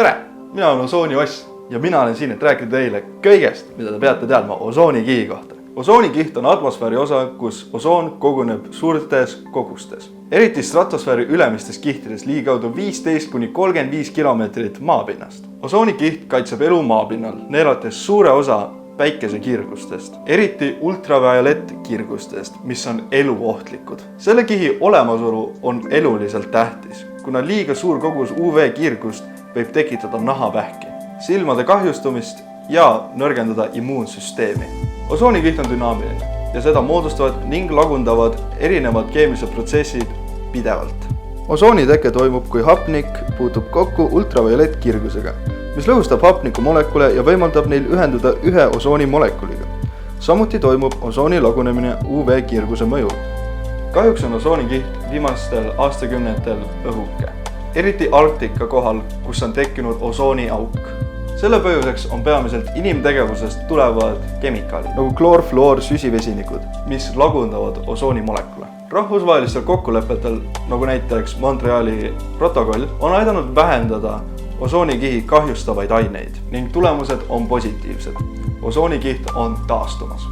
Tere! Mina olen Osooni Oss ja mina olen siin, et rääkida teile kõigest, mida te peate teadma osoonikihi kohta. Osoonikiht on atmosfääri osa, kus osoon koguneb suurtes kogustes. Eriti stratosfääri ülemistes kihtides ligikaudu 15–35 kilomeetrit maapinnast. Osoonikiht kaitseb elu maapinnal, neelates suure osa päikesekirgustest, eriti ultraviolettkirgustest, mis on eluohtlikud. Selle kihi olemasolu on eluliselt tähtis, kuna liiga suur kogus UV-kirgust võib tekitada nahavähki, silmade kahjustumist ja nõrgendada immuunsüsteemi. Osoonikiht on dünaamiline ja seda moodustavad ning lagundavad erinevad keemilised protsessid pidevalt. Osooni teke toimub, kui hapnik puutub kokku ultraviolettkirgusega, mis lõhustab hapniku molekule ja võimaldab neil ühenduda ühe osooni molekuliga. Samuti toimub osooni lagunemine UV-kirguse mõjul. Kahjuks on osoonikiht viimastel aastakümnetel õhuke, eriti Arktika kohal, kus on tekkinud osooniauk. Selle põhjuseks on peamiselt inimtegevusest tulevad kemikaalid, nagu kloor, fluoor, süsivesinikud, mis lagundavad osooni molekule. Rahvusvahelistel kokkulepetel, nagu näiteks Montreali protokoll, on aidanud vähendada osoonikihi kahjustavaid aineid ning tulemused on positiivsed. Osoonikiht on taastumas.